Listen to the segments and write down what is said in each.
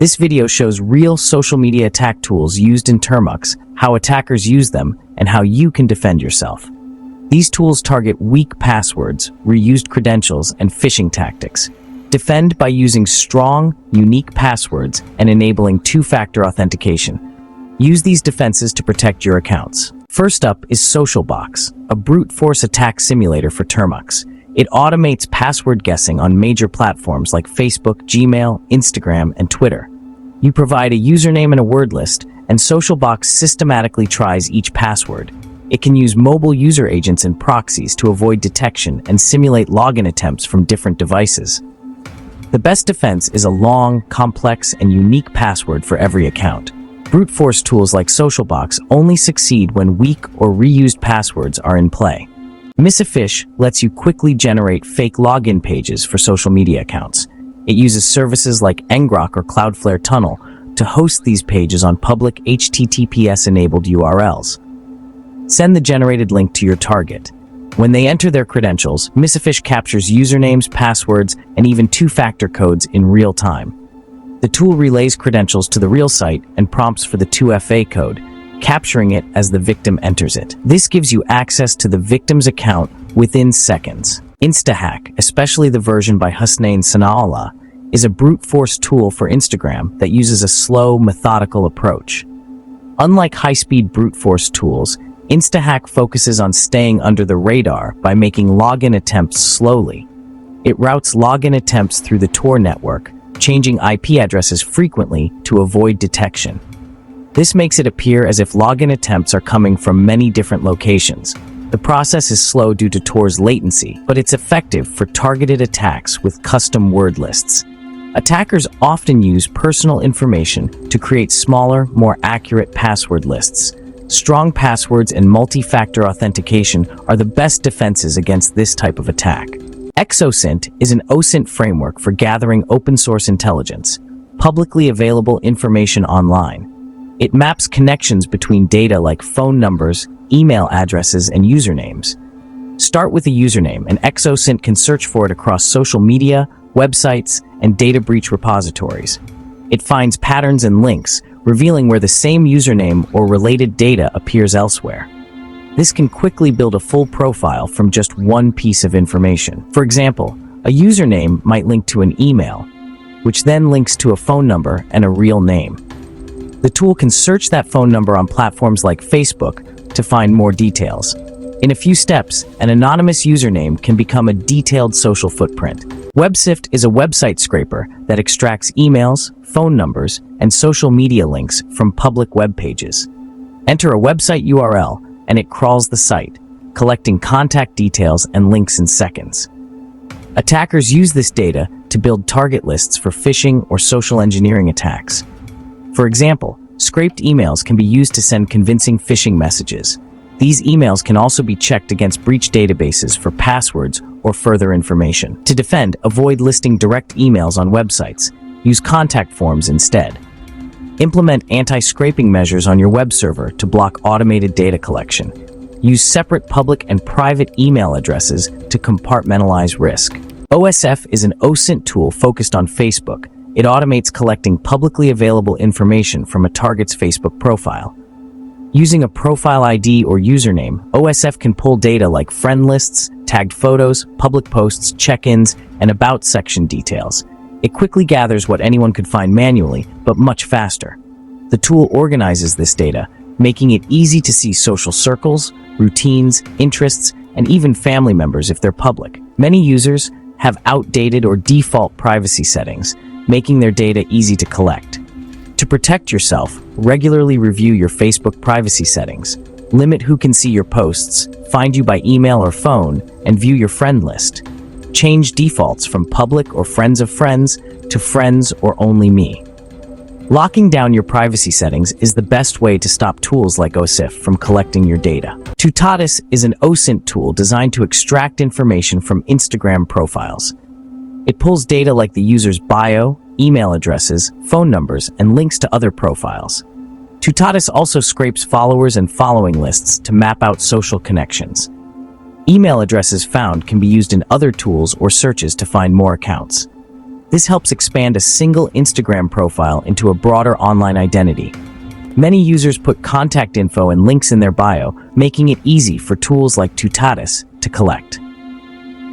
This video shows real social media attack tools used in Termux, how attackers use them, and how you can defend yourself. These tools target weak passwords, reused credentials, and phishing tactics. Defend by using strong, unique passwords and enabling two-factor authentication. Use these defenses to protect your accounts. First up is SocialBox, a brute force attack simulator for Termux. It automates password guessing on major platforms like Facebook, Gmail, Instagram, and Twitter. You provide a username and a word list, and SocialBox systematically tries each password. It can use mobile user agents and proxies to avoid detection and simulate login attempts from different devices. The best defense is a long, complex, and unique password for every account. Brute force tools like SocialBox only succeed when weak or reused passwords are in play. Misconfigured lets you quickly generate fake login pages for social media accounts. It uses services like ngrok or Cloudflare Tunnel to host these pages on public HTTPS-enabled URLs. Send the generated link to your target. When they enter their credentials, misconfigured captures usernames, passwords, and even two-factor codes in real time. The tool relays credentials to the real site and prompts for the 2FA code, capturing it as the victim enters it. This gives you access to the victim's account within seconds. InstaHack, especially the version by Hussein Sanaallah, is a brute force tool for Instagram that uses a slow, methodical approach. Unlike high-speed brute force tools, InstaHack focuses on staying under the radar by making login attempts slowly. It routes login attempts through the Tor network, changing IP addresses frequently to avoid detection. This makes it appear as if login attempts are coming from many different locations. The process is slow due to Tor's latency, but it's effective for targeted attacks with custom word lists. Attackers often use personal information to create smaller, more accurate password lists. Strong passwords and multi-factor authentication are the best defenses against this type of attack. ExoSint is an OSINT framework for gathering open-source intelligence, publicly available information online. It maps connections between data like phone numbers, email addresses, and usernames. Start with a username, and ExoSint can search for it across social media, websites, and data breach repositories. It finds patterns and links, revealing where the same username or related data appears elsewhere. This can quickly build a full profile from just one piece of information. For example, a username might link to an email, which then links to a phone number and a real name. The tool can search that phone number on platforms like Facebook to find more details. In a few steps, an anonymous username can become a detailed social footprint. WebSift is a website scraper that extracts emails, phone numbers, and social media links from public web pages. Enter a website URL, and it crawls the site, collecting contact details and links in seconds. Attackers use this data to build target lists for phishing or social engineering attacks. For example, scraped emails can be used to send convincing phishing messages. These emails can also be checked against breach databases for passwords or further information. To defend, avoid listing direct emails on websites. Use contact forms instead. Implement anti-scraping measures on your web server to block automated data collection. Use separate public and private email addresses to compartmentalize risk. OSF is an OSINT tool focused on Facebook. It automates collecting publicly available information from a target's Facebook profile. Using a profile ID or username, OSF can pull data like friend lists, tagged photos, public posts, check-ins, and about section details. It quickly gathers what anyone could find manually, but much faster. The tool organizes this data, making it easy to see social circles, routines, interests, and even family members if they're public. Many users have outdated or default privacy settings, making their data easy to collect. To protect yourself, regularly review your Facebook privacy settings. Limit who can see your posts, find you by email or phone, and view your friend list. Change defaults from public or friends of friends to friends or only me. Locking down your privacy settings is the best way to stop tools like OSIF from collecting your data. Unauthorized is an OSINT tool designed to extract information from Instagram profiles. It pulls data like the user's bio, email addresses, phone numbers, and links to other profiles. Unauthorized also scrapes followers and following lists to map out social connections. Email addresses found can be used in other tools or searches to find more accounts. This helps expand a single Instagram profile into a broader online identity. Many users put contact info and links in their bio, making it easy for tools like Tutatis to collect.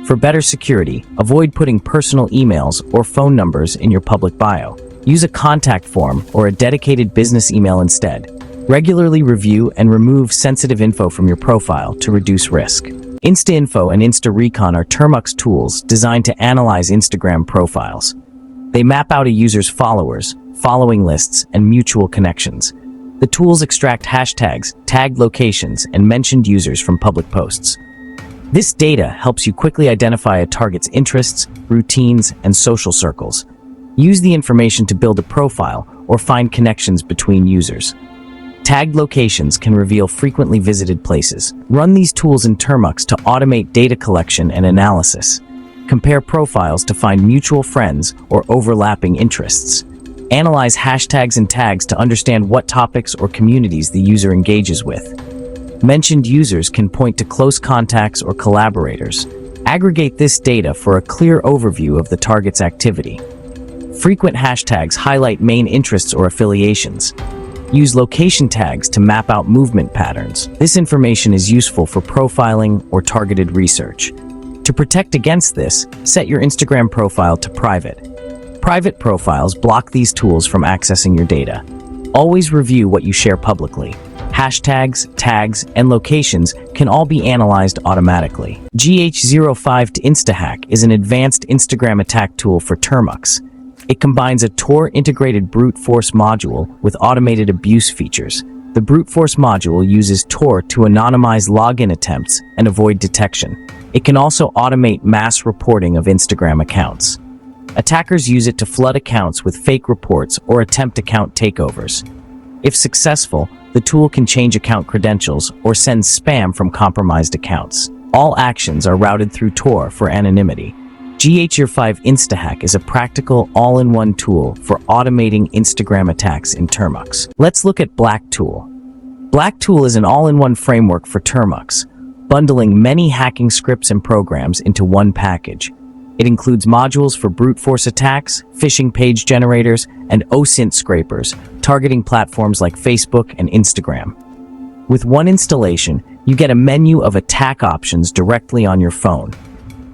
For better security, avoid putting personal emails or phone numbers in your public bio. Use a contact form or a dedicated business email instead. Regularly review and remove sensitive info from your profile to reduce risk. InstaInfo and InstaRecon are Termux tools designed to analyze Instagram profiles. They map out a user's followers, following lists, and mutual connections. The tools extract hashtags, tagged locations, and mentioned users from public posts. This data helps you quickly identify a target's interests, routines, and social circles. Use the information to build a profile or find connections between users. Tagged locations can reveal frequently visited places. Run these tools in Termux to automate data collection and analysis. Compare profiles to find mutual friends or overlapping interests. Analyze hashtags and tags to understand what topics or communities the user engages with. Mentioned users can point to close contacts or collaborators. Aggregate this data for a clear overview of the target's activity. Frequent hashtags highlight main interests or affiliations. Use location tags to map out movement patterns. This information is useful for profiling or targeted research. To protect against this, set your Instagram profile to private. Private profiles block these tools from accessing your data. Always review what you share publicly. Hashtags, tags, and locations can all be analyzed automatically. GH05 to InstaHack is an advanced Instagram attack tool for Termux. It combines a Tor-integrated brute force module with automated abuse features. The brute force module uses Tor to anonymize login attempts and avoid detection. It can also automate mass reporting of Instagram accounts. Attackers use it to flood accounts with fake reports or attempt account takeovers. If successful, the tool can change account credentials or send spam from compromised accounts. All actions are routed through Tor for anonymity. GH05 InstaHack is a practical, all-in-one tool for automating Instagram attacks in Termux. Let's look at Blacktool. Blacktool is an all-in-one framework for Termux, bundling many hacking scripts and programs into one package. It includes modules for brute force attacks, phishing page generators, and OSINT scrapers, targeting platforms like Facebook and Instagram. With one installation, you get a menu of attack options directly on your phone.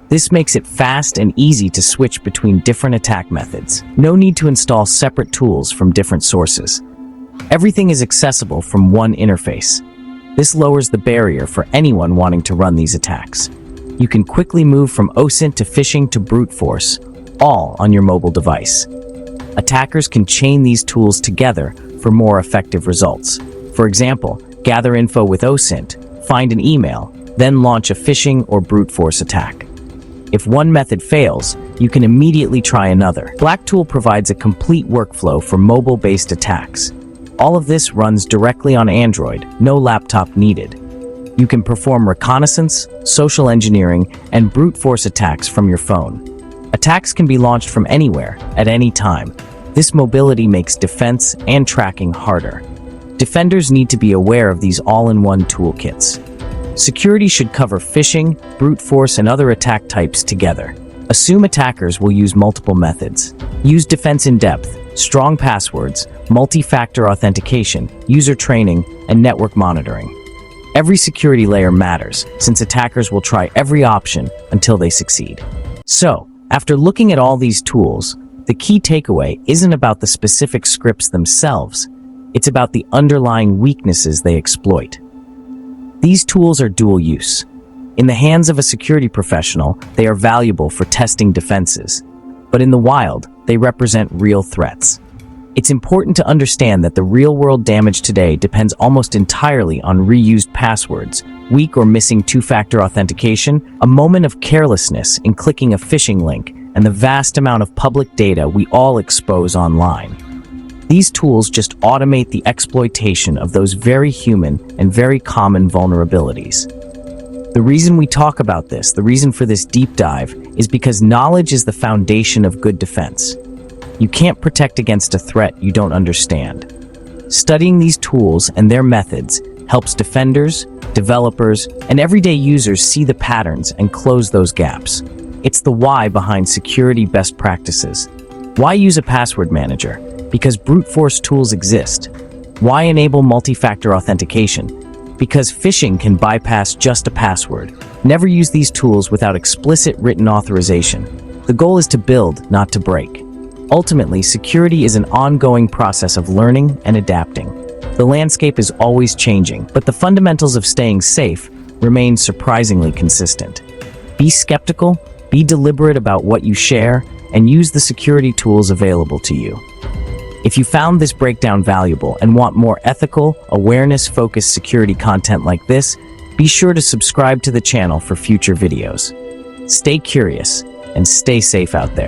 This makes it fast and easy to switch between different attack methods. No need to install separate tools from different sources. Everything is accessible from one interface. This lowers the barrier for anyone wanting to run these attacks. You can quickly move from OSINT to phishing to brute force, all on your mobile device. Attackers can chain these tools together for more effective results. For example, gather info with OSINT, find an email, then launch a phishing or brute force attack. If one method fails, you can immediately try another. Blacktool provides a complete workflow for mobile-based attacks. All of this runs directly on Android, no laptop needed. You can perform reconnaissance, social engineering, and brute force attacks from your phone. Attacks can be launched from anywhere, at any time. This mobility makes defense and tracking harder. Defenders need to be aware of these all-in-one toolkits. Security should cover phishing, brute force, and other attack types together. Assume attackers will use multiple methods. Use defense in depth, strong passwords, multi-factor authentication, user training, and network monitoring. Every security layer matters, since attackers will try every option until they succeed. So, after looking at all these tools, the key takeaway isn't about the specific scripts themselves. It's about the underlying weaknesses they exploit. These tools are dual use. In the hands of a security professional, they are valuable for testing defenses. But in the wild, they represent real threats. It's important to understand that the real-world damage today depends almost entirely on reused passwords, weak or missing two-factor authentication, a moment of carelessness in clicking a phishing link, and the vast amount of public data we all expose online. These tools just automate the exploitation of those very human and very common vulnerabilities. The reason we talk about this, the reason for this deep dive, is because knowledge is the foundation of good defense. You can't protect against a threat you don't understand. Studying these tools and their methods helps defenders, developers, and everyday users see the patterns and close those gaps. It's the why behind security best practices. Why use a password manager? Because brute force tools exist. Why enable multi-factor authentication? Because phishing can bypass just a password. Never use these tools without explicit written authorization. The goal is to build, not to break. Ultimately, security is an ongoing process of learning and adapting. The landscape is always changing, but the fundamentals of staying safe remain surprisingly consistent. Be skeptical, be deliberate about what you share, and use the security tools available to you. If you found this breakdown valuable and want more ethical, awareness-focused security content like this, be sure to subscribe to the channel for future videos. Stay curious and stay safe out there.